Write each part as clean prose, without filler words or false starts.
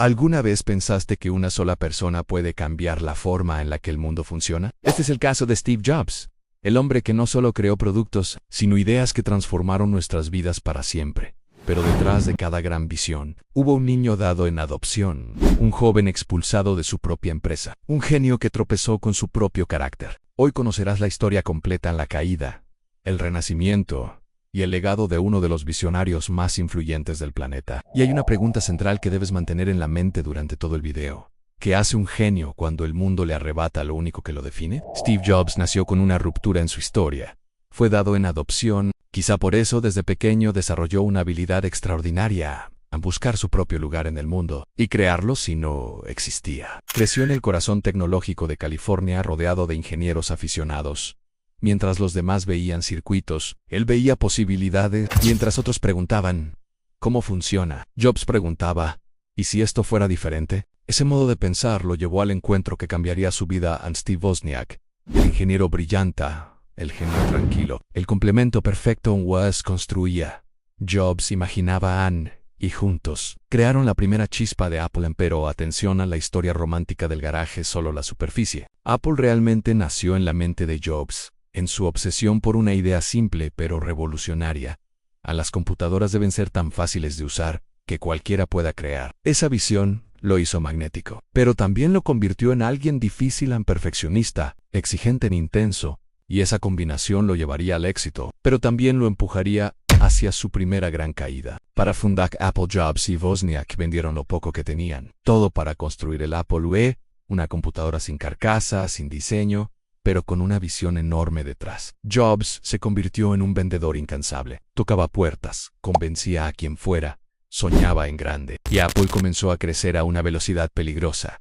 ¿Alguna vez pensaste que una sola persona puede cambiar la forma en la que el mundo funciona? Este es el caso de Steve Jobs, el hombre que no solo creó productos, sino ideas que transformaron nuestras vidas para siempre. Pero detrás de cada gran visión, hubo un niño dado en adopción, un joven expulsado de su propia empresa, un genio que tropezó con su propio carácter. Hoy conocerás la historia completa en la caída, el renacimiento y el legado de uno de los visionarios más influyentes del planeta. Y hay una pregunta central que debes mantener en la mente durante todo el video. ¿Qué hace un genio cuando el mundo le arrebata lo único que lo define? Steve Jobs nació con una ruptura en su historia. Fue dado en adopción, quizá por eso desde pequeño desarrolló una habilidad extraordinaria a buscar su propio lugar en el mundo y crearlo si no existía. Creció en el corazón tecnológico de California rodeado de ingenieros aficionados. Mientras los demás veían circuitos, él veía posibilidades. Mientras otros preguntaban, ¿cómo funciona? Jobs preguntaba, ¿y si esto fuera diferente? Ese modo de pensar lo llevó al encuentro que cambiaría su vida a Steve Wozniak, el ingeniero brillante, el genio tranquilo. El complemento perfecto en Woz construía. Jobs imaginaba a Ann, y juntos crearon la primera chispa de Apple. Pero atención a la historia romántica del garaje, solo la superficie. Apple realmente nació en la mente de Jobs, en su obsesión por una idea simple pero revolucionaria. Las computadoras deben ser tan fáciles de usar que cualquiera pueda crear. Esa visión lo hizo magnético, pero también lo convirtió en alguien difícil, perfeccionista, exigente e intenso, y esa combinación lo llevaría al éxito, pero también lo empujaría hacia su primera gran caída. Para fundar Apple, Jobs y Wozniak vendieron lo poco que tenían, todo para construir el Apple IIe, una computadora sin carcasa, sin diseño, pero con una visión enorme detrás. Jobs se convirtió en un vendedor incansable. Tocaba puertas, convencía a quien fuera, soñaba en grande. Y Apple comenzó a crecer a una velocidad peligrosa.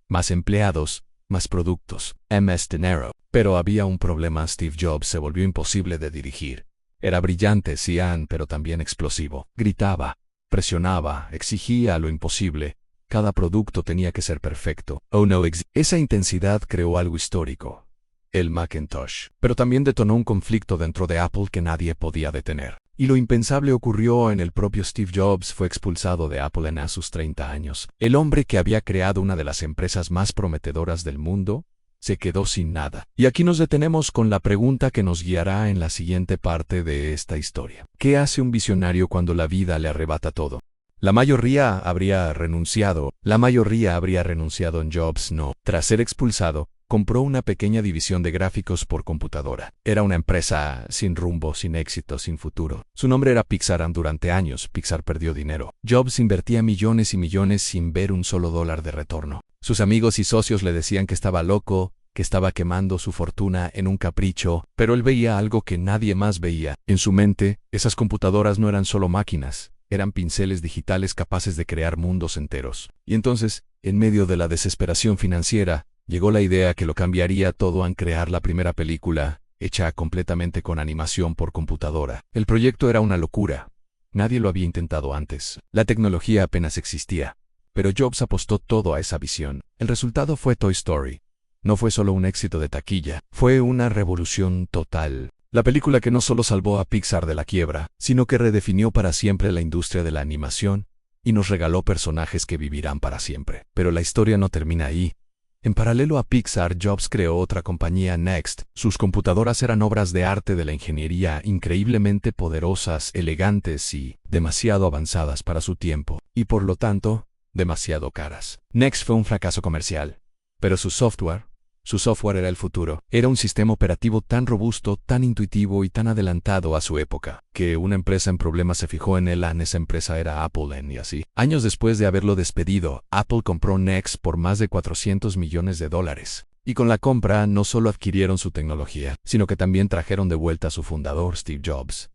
Más empleados, más productos, más dinero. Pero había un problema. Steve Jobs se volvió imposible de dirigir. Era brillante, sí, pero también explosivo. Gritaba, presionaba, exigía lo imposible. Cada producto tenía que ser perfecto. Esa intensidad creó algo histórico. El Macintosh. Pero también detonó un conflicto dentro de Apple que nadie podía detener. Y lo impensable ocurrió en el propio Steve Jobs. Fue expulsado de Apple a sus 30 años. El hombre que había creado una de las empresas más prometedoras del mundo se quedó sin nada. Y aquí nos detenemos con la pregunta que nos guiará en la siguiente parte de esta historia. ¿Qué hace un visionario cuando la vida le arrebata todo? La mayoría habría renunciado. En Jobs no. Tras ser expulsado, compró una pequeña división de gráficos por computadora. Era una empresa sin rumbo, sin éxito, sin futuro. Su nombre era Pixar. Durante años, Pixar perdió dinero. Jobs invertía millones y millones sin ver un solo dólar de retorno. Sus amigos y socios le decían que estaba loco, que estaba quemando su fortuna en un capricho, pero él veía algo que nadie más veía. En su mente, esas computadoras no eran solo máquinas, eran pinceles digitales capaces de crear mundos enteros. Y entonces, en medio de la desesperación financiera, llegó la idea que lo cambiaría todo al crear la primera película, hecha completamente con animación por computadora. El proyecto era una locura. Nadie lo había intentado antes. La tecnología apenas existía. Pero Jobs apostó todo a esa visión. El resultado fue Toy Story. No fue solo un éxito de taquilla, fue una revolución total. La película que no solo salvó a Pixar de la quiebra, sino que redefinió para siempre la industria de la animación y nos regaló personajes que vivirán para siempre. Pero la historia no termina ahí. En paralelo a Pixar, Jobs creó otra compañía, Next. Sus computadoras eran obras de arte de la ingeniería, increíblemente poderosas, elegantes y demasiado avanzadas para su tiempo, y por lo tanto, demasiado caras. Next fue un fracaso comercial, pero su software era el futuro. Era un sistema operativo tan robusto, tan intuitivo y tan adelantado a su época, que una empresa en problemas se fijó en él. Esa empresa era Apple, y así. Años después de haberlo despedido, Apple compró Next por más de $400 millones. Y con la compra no solo adquirieron su tecnología, sino que también trajeron de vuelta a su fundador, Steve Jobs.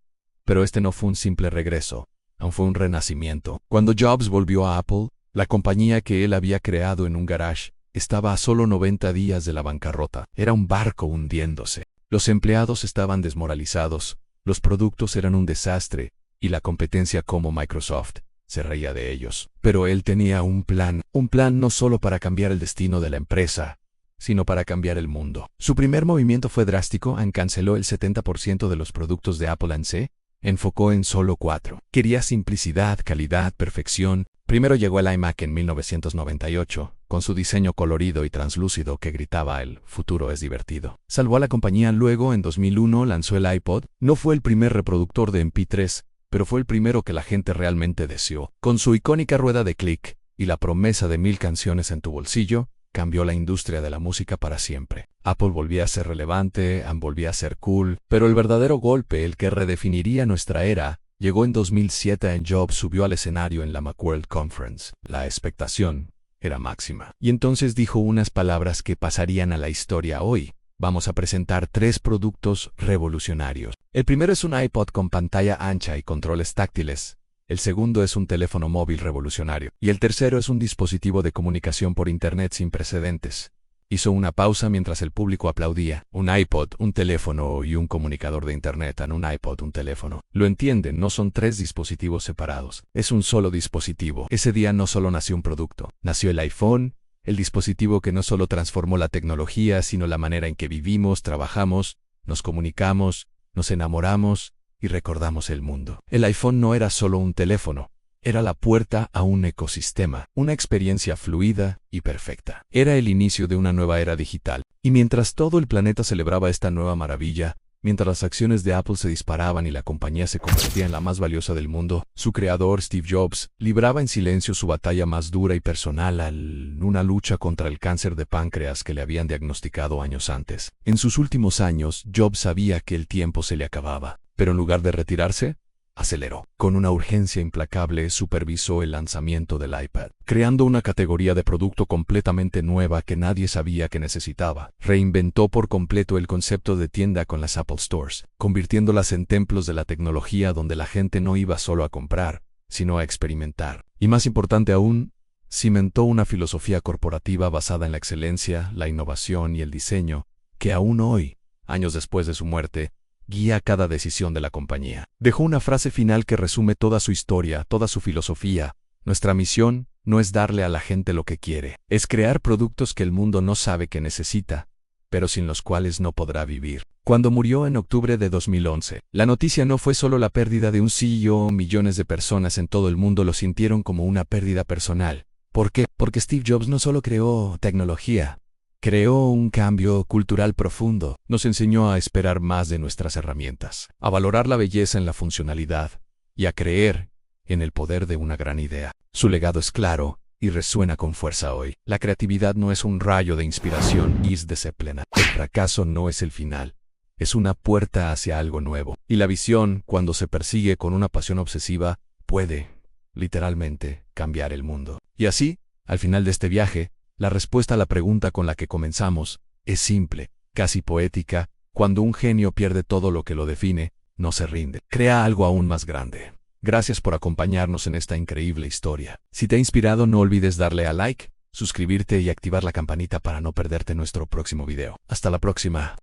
Pero este no fue un simple regreso, aún fue un renacimiento. Cuando Jobs volvió a Apple, la compañía que él había creado en un garage estaba a solo 90 días de la bancarrota. Era un barco hundiéndose. Los empleados estaban desmoralizados, los productos eran un desastre, y la competencia como Microsoft se reía de ellos. Pero él tenía un plan no solo para cambiar el destino de la empresa, sino para cambiar el mundo. Su primer movimiento fue drástico. Canceló el 70% de los productos de Apple. Se enfocó en solo 4. Quería simplicidad, calidad, perfección, Primero llegó el iMac en 1998, con su diseño colorido y translúcido que gritaba el futuro es divertido. Salvó a la compañía. Luego, en 2001, lanzó el iPod. No fue el primer reproductor de MP3, pero fue el primero que la gente realmente deseó. Con su icónica rueda de clic y la promesa de 1000 canciones en tu bolsillo, cambió la industria de la música para siempre. Apple volvía a ser relevante, volvía a ser cool, pero el verdadero golpe, el que redefiniría nuestra era, llegó en 2007 en Jobs subió al escenario en la Macworld Conference. La expectación era máxima. Y entonces dijo unas palabras que pasarían a la historia hoy. Vamos a presentar 3 productos revolucionarios. El primero es un iPod con pantalla ancha y controles táctiles. El segundo es un teléfono móvil revolucionario. Y el tercero es un dispositivo de comunicación por Internet sin precedentes. Hizo una pausa mientras el público aplaudía. Un iPod, un teléfono y un comunicador de Internet. Un iPod, un teléfono. Lo entienden, no son 3 dispositivos separados. Es un solo dispositivo. Ese día no solo nació un producto. Nació el iPhone, el dispositivo que no solo transformó la tecnología, sino la manera en que vivimos, trabajamos, nos comunicamos, nos enamoramos y recordamos el mundo. El iPhone no era solo un teléfono. Era la puerta a un ecosistema, una experiencia fluida y perfecta. Era el inicio de una nueva era digital. Y mientras todo el planeta celebraba esta nueva maravilla, mientras las acciones de Apple se disparaban y la compañía se convertía en la más valiosa del mundo, su creador, Steve Jobs, libraba en silencio su batalla más dura y personal una lucha contra el cáncer de páncreas que le habían diagnosticado años antes. En sus últimos años, Jobs sabía que el tiempo se le acababa, pero en lugar de retirarse, aceleró. Con una urgencia implacable supervisó el lanzamiento del iPad, creando una categoría de producto completamente nueva que nadie sabía que necesitaba. Reinventó por completo el concepto de tienda con las Apple Stores, convirtiéndolas en templos de la tecnología donde la gente no iba solo a comprar, sino a experimentar. Y más importante aún, cimentó una filosofía corporativa basada en la excelencia, la innovación y el diseño, que aún hoy, años después de su muerte, guía cada decisión de la compañía. Dejó una frase final que resume toda su historia, toda su filosofía. Nuestra misión no es darle a la gente lo que quiere, es crear productos que el mundo no sabe que necesita, pero sin los cuales no podrá vivir. Cuando murió en octubre de 2011, la noticia no fue solo la pérdida de un CEO. Millones de personas en todo el mundo lo sintieron como una pérdida personal. ¿Por qué? Porque Steve Jobs no solo creó tecnología, creó un cambio cultural profundo. Nos enseñó a esperar más de nuestras herramientas, a valorar la belleza en la funcionalidad y a creer en el poder de una gran idea. Su legado es claro y resuena con fuerza hoy. La creatividad no es un rayo de inspiración, es de Zeppelin. El fracaso no es el final, es una puerta hacia algo nuevo. Y la visión, cuando se persigue con una pasión obsesiva, puede, literalmente, cambiar el mundo. Y así, al final de este viaje, la respuesta a la pregunta con la que comenzamos es simple, casi poética. Cuando un genio pierde todo lo que lo define, no se rinde. Crea algo aún más grande. Gracias por acompañarnos en esta increíble historia. Si te ha inspirado, no olvides darle a like, suscribirte y activar la campanita para no perderte nuestro próximo video. Hasta la próxima.